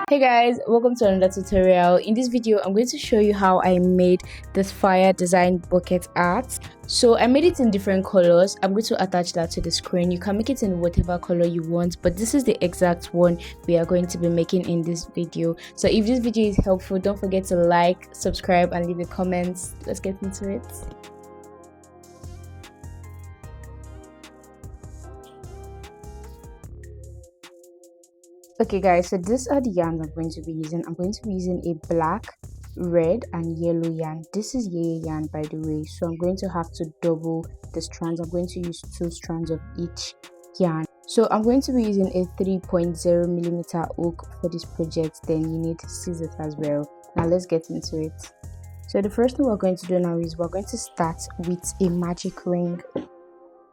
Hey guys, welcome to another tutorial. In this video I'm going to show you how I made this fire design bucket art. So I made it in different colors. I'm going to attach that to the screen. You can make it in whatever color you want, but this is the exact one we are going to be making in this video. So if this video is helpful, don't forget to like, subscribe and leave a comment. Let's get into it. Okay guys, so these are the yarns I'm going to be using. I'm going to be using a black, red and yellow yarn. This is yay yarn, by the way, so I'm going to have to double the strands. I'm going to use 2 strands of each yarn. So I'm going to be using a 3.0mm hook for this project. Then you need scissors as well. Now let's get into it. So the first thing we're going to do now is we're going to start with a magic ring.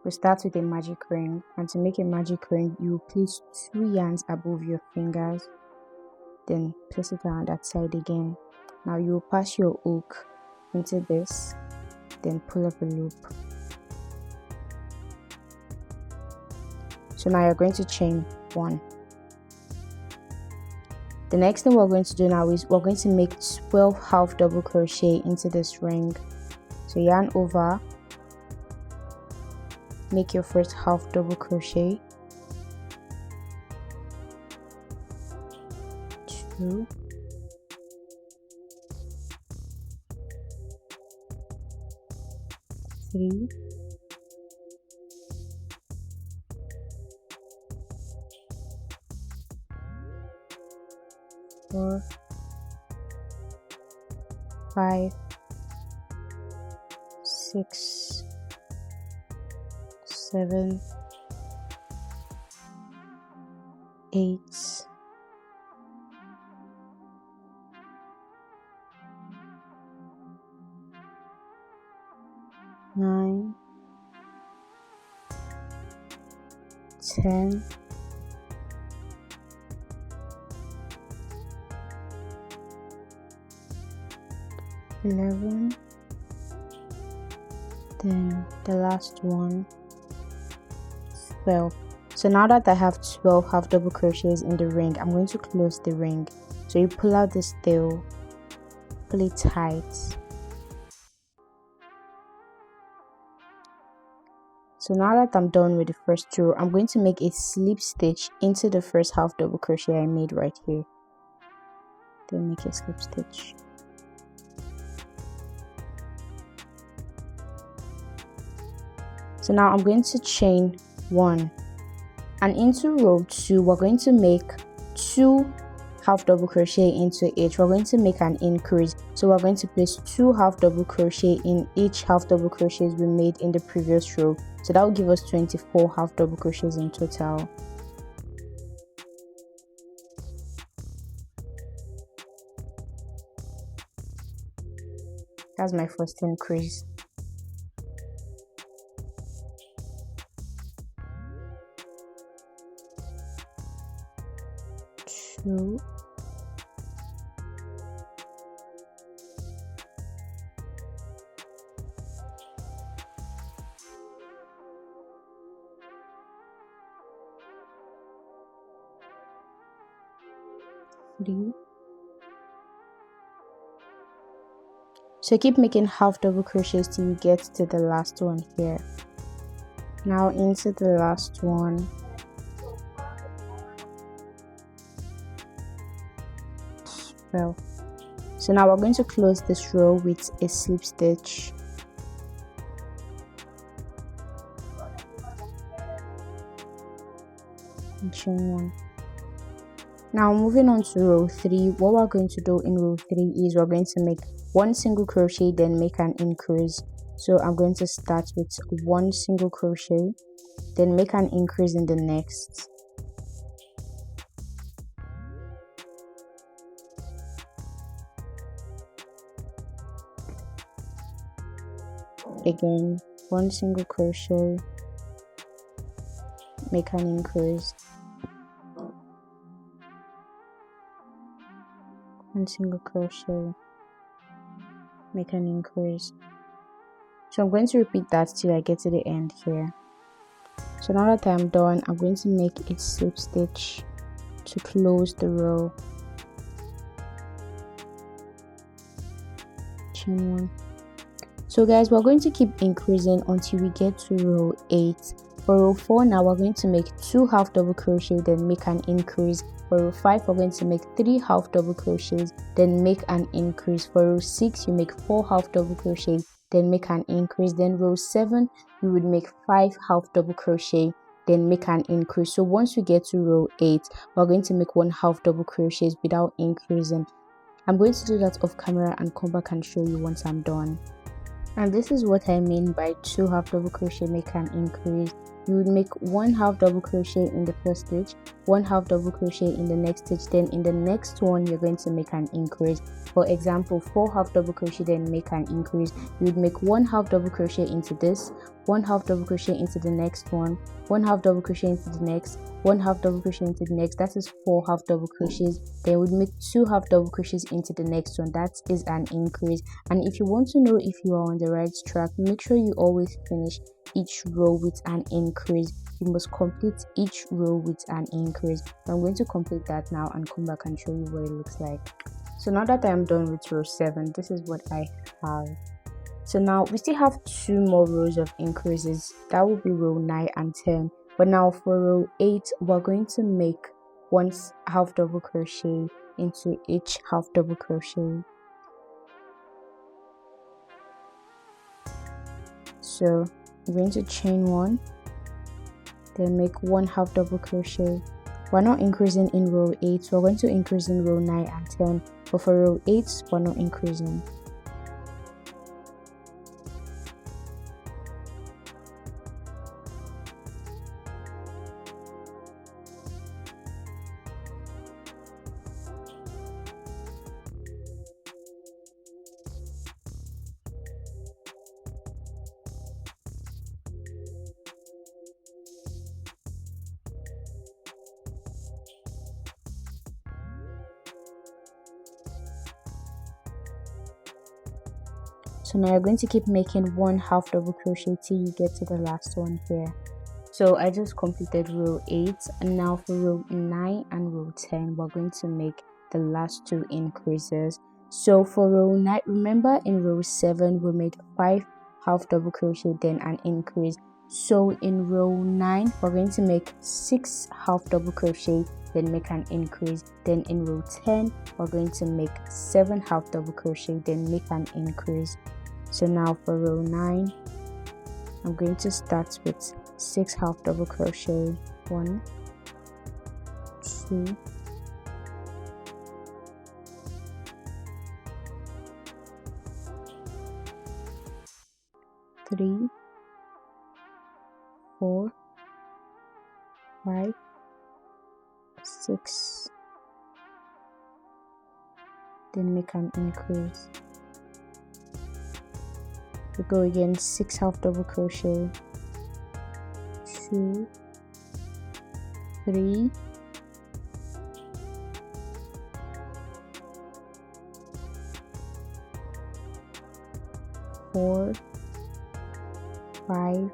We start with a magic ring, and to make a magic ring you place 2 yarns above your fingers, then place it around that side again. Now you will pass your hook into this, then pull up a loop. So now you're going to chain 1. The next thing we're going to do now is we're going to make 12 half double crochet into this ring. So yarn over, make your first half double crochet, 2, 3, 4, 5, 6, 7, 8, 9, 10, 11, then the last one, 12. So now that I have 12 half double crochets in the ring, I'm going to close the ring. So you pull out this tail, pull it tight. So now that I'm done with the first row, I'm going to make a slip stitch into the first half double crochet I made right here. Then make a slip stitch. So now I'm going to chain 1, and into row 2 we're going to make 2 half double crochet into each. We're going to make an increase, so we're going to place 2 half double crochet in each half double crochets we made in the previous row. So that will give us 24 half double crochets in total. That's my first increase. 2, 3. So keep making half double crochets till you get to the last one here. Now into the last one. 12. So now we're going to close this row with a slip stitch. And chain 1. Now moving on to row 3, what we're going to do in row 3 is we're going to make 1 single crochet, then make an increase. So I'm going to start with 1 single crochet, then make an increase in the next. Again, 1 single crochet, make an increase, 1 single crochet, make an increase. So I'm going to repeat that till I get to the end here. So now that I'm done, I'm going to make a slip stitch to close the row. chain 1. So guys, we're going to keep increasing until we get to row 8. For row 4 now, we're going to make 2 half double crochet, then make an increase. For row 5, we're going to make 3 half double crochets, then make an increase. For row 6, you make 4 half double crochets, then make an increase. Then row 7, you would make 5 half double crochet, then make an increase. So once we get to row 8, we're going to make 1 half double crochets without increasing. I'm going to do that off camera and come back and show you once I'm done. And this is what I mean by 2 half double crochet, make an increase. You would make 1 half double crochet in the first stitch, 1 half double crochet in the next stitch, then in the next one you're going to make an increase. For example, 4 half double crochet, then make an increase. You would make 1 half double crochet into this, 1 half double crochet into the next one, 1 half double crochet into the next, 1 half double crochet into the next. That is 4 half double crochets. Then you would make 2 half double crochets into the next one. That is an increase. And if you want to know if you are on the right track, make sure you always finish each row with an increase. You must complete each row with an increase. I'm going to complete that now and come back and show you what it looks like. So now that I'm done with row 7, this is what I have. So now we still have 2 more rows of increases. That will be row 9 and 10. But now for row 8, we're going to make 1 half double crochet into each half double crochet. So I'm going to chain 1, then make 1 half double crochet. We're not increasing in row 8, so we're going to increase in row 9 and 10. But for row 8, we're not increasing. So now you're going to keep making 1 half double crochet till you get to the last one here. So I just completed row 8, and now for row 9 and row 10 we're going to make the last 2 increases. So for row 9, remember in row 7 we made 5 half double crochet, then an increase. So in row 9 we're going to make 6 half double crochet, then make an increase. Then in row 10 we're going to make 7 half double crochet, then make an increase. So now for row 9, I'm going to start with 6 half double crochet. 1, 2, 3, 4, 5, 6, then make an increase. We go again, 6 half double crochet, 2, 3, 4, 5,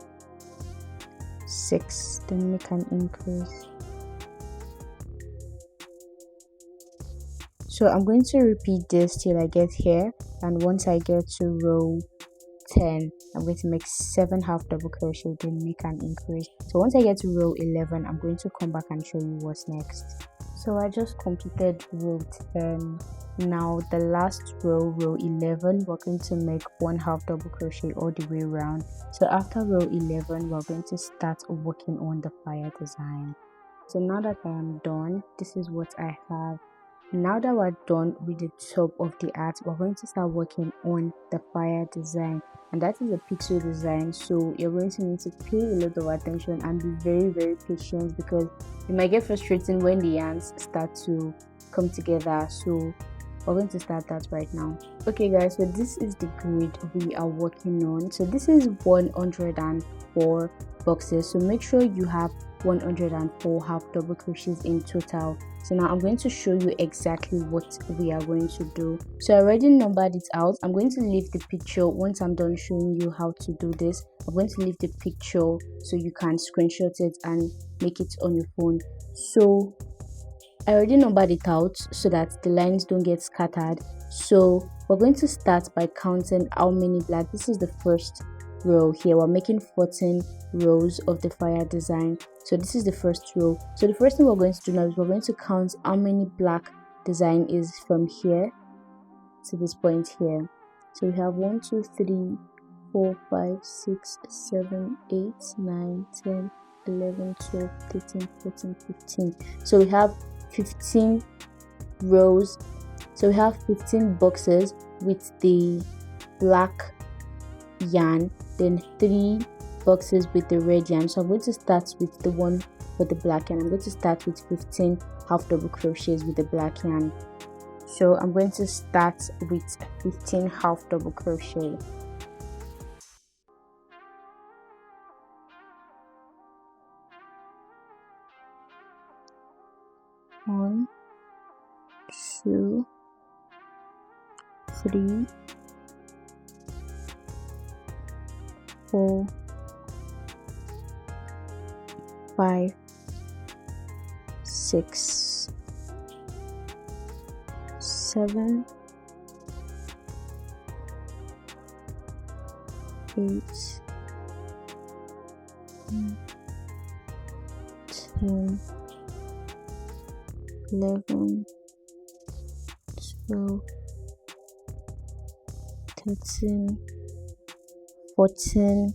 6, then make an increase. So I'm going to repeat this till I get here, and once I get to row 10, I'm going to make 7 half double crochet, then make an increase. So once I get to row 11, I'm going to come back and show you what's next. So I just completed row 10. Now the last row, row 11, we're going to make 1 half double crochet all the way around. So after row 11, we're going to start working on the fire design. So now that I am done, this is what I have. Now that we're done with the top of the art, we're going to start working on the fire design, and that is a pixel design. So you're going to need to pay a lot of attention and be very patient, because it might get frustrating when the yarns start to come together. So we're going to start that right now. Okay guys, so this is the grid we are working on. So this is 104 boxes, so make sure you have 104 half double crochets in total. So now I'm going to show you exactly what we are going to do. So I already numbered it out. I'm going to leave the picture once I'm done showing you how to do this. I'm going to leave the picture so you can screenshot it and make it on your phone. So I already numbered it out so that the lines don't get scattered. So we're going to start by counting how many black. This is the first row here. We're making 14 rows of the fire design. So this is the first row. So the first thing we're going to do now is we're going to count how many black design is from here to this point here. So we have 1 2 3 4 5 6 7 8 9 10 11 12 13 14 15. So we have 15 rows. So we have 15 boxes with the black yarn, then 3 boxes with the red yarn. So I'm going to start with the one for the black yarn. I'm going to start with 15 half double crochets with the black yarn. So I'm going to start with 15 half double crochet. 1 2 3 4 5 6 7 8 9 10 11 12 13 14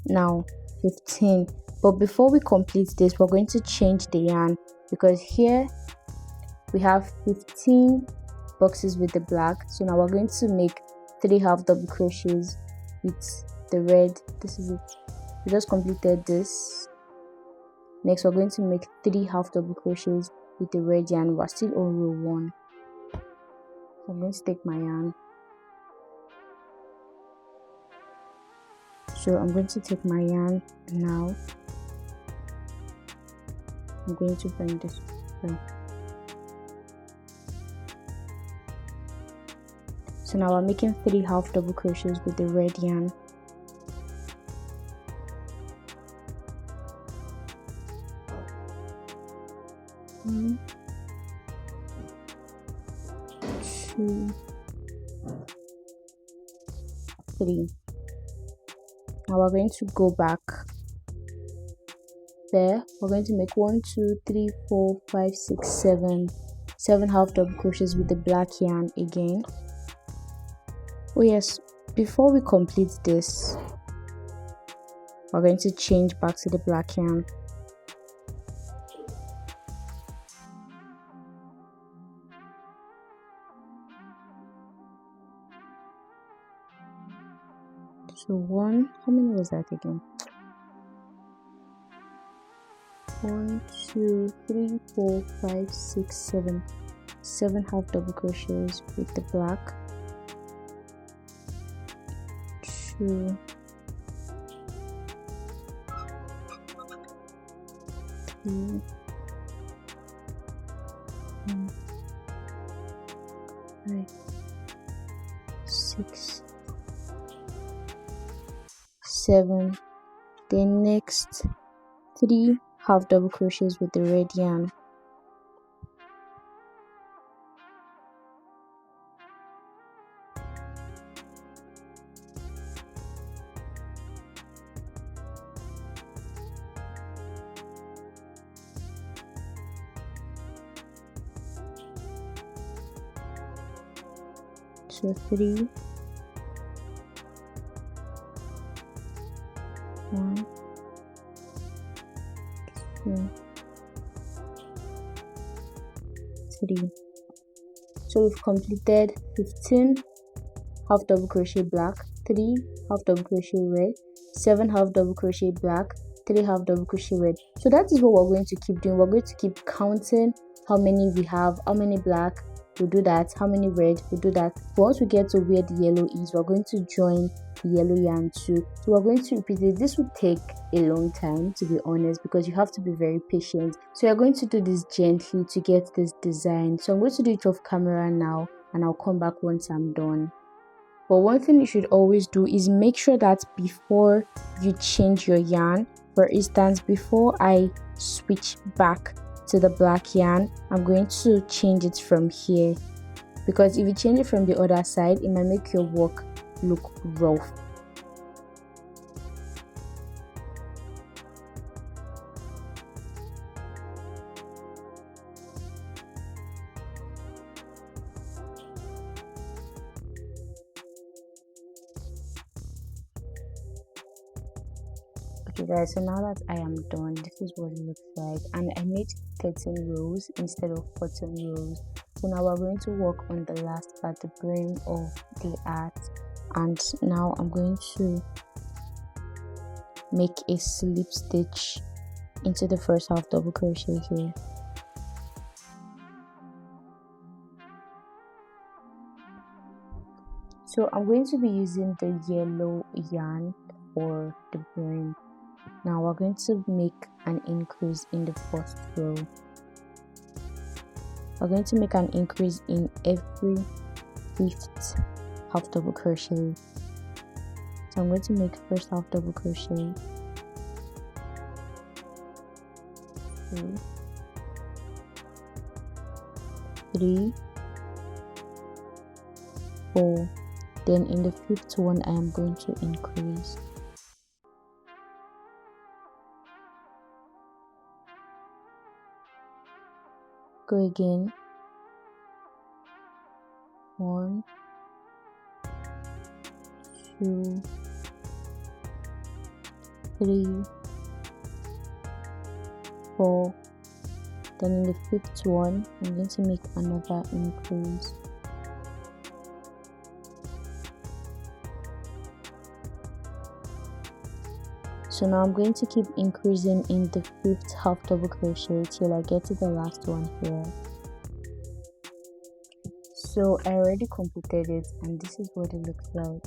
now 15. But before we complete this, we're going to change the yarn, because here we have 15 boxes with the black. So now we're going to make 3 half double crochets with the red. This is it. We just completed this. Next we're going to make 3 half double crochets with the red yarn. We're still on row 1. I'm going to take my yarn. So I'm going to take my yarn now. I'm going to bring this down. So now I'm making 3 half double crochets with the red yarn. One, 2, 3. Now we're going to go back there. We're going to make 1 2 3 4 5 6 7 half double crochets with the black yarn again. Oh yes, before we complete this, we're going to change back to the black yarn. So how many was that again? 1 2 3 4 5 6 7 half double crochets with the black. 2 3 4 5 6 7. Then next 3 half double crochets with the red yarn. So 3 1 2 3. So we've completed 15 half double crochet black, 3 half double crochet red, 7 half double crochet black, 3 half double crochet red. So that is what we're going to keep doing. We're going to keep counting how many we have, how many black, we'll do that, how many red, we'll do that. But once we get to where the yellow is, we're going to join the yellow yarn too. So we're going to repeat it. This will take a long time, to be honest, because you have to be very patient. So you're going to do this gently to get this design. So I'm going to do it off camera now, and I'll come back once I'm done. But one thing you should always do is make sure that before you change your yarn, for instance, before I switch back to the black yarn, I'm going to change it from here. because if you change it from the other side, it might make your work look rough. Okay guys, so now that I am done, this is what it looks like, and I made 13 rows instead of 14 rows. So now we're going to work on the last part, the brim of the art. And now I'm going to make a slip stitch into the first half double crochet here. So I'm going to be using the yellow yarn for the brim. Now we're going to make an increase in the first row. We're going to make an increase in every 5th half double crochet. So I'm going to make first half double crochet, 2, 3, 4. Then in the 5th one I am going to increase. Go again. 1, 2, 3, 4. Then in the 5th one I'm going to make another increase. So now I'm going to keep increasing in the 5th half double crochet till I get to the last one here. So I already completed it, and this is what it looks like.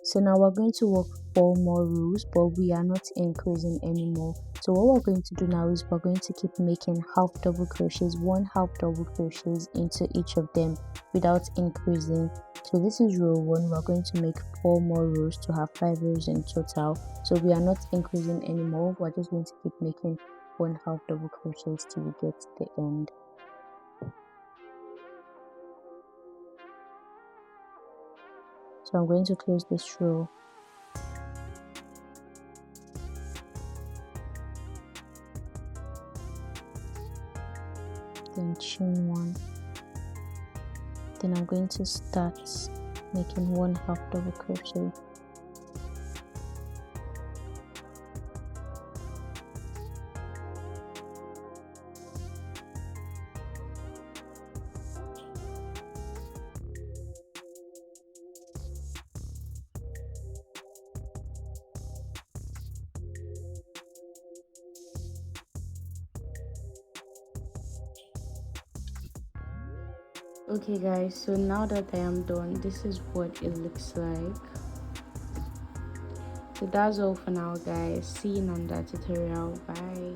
So now we're going to work 4 more rows, but we are not increasing anymore. So what we're going to do now is we're going to keep making half double crochets, 1 half double crochets into each of them without increasing. So this is row 1. We're going to make 4 more rows to have 5 rows in total. So we are not increasing anymore. We're just going to keep making 1 half double crochets till we get to the end. So I'm going to close this row. Then chain 1. Then I'm going to start making 1 half double crochet. Okay guys, so now that I am done, this is what it looks like. So that's all for now guys. See you in another tutorial. Bye.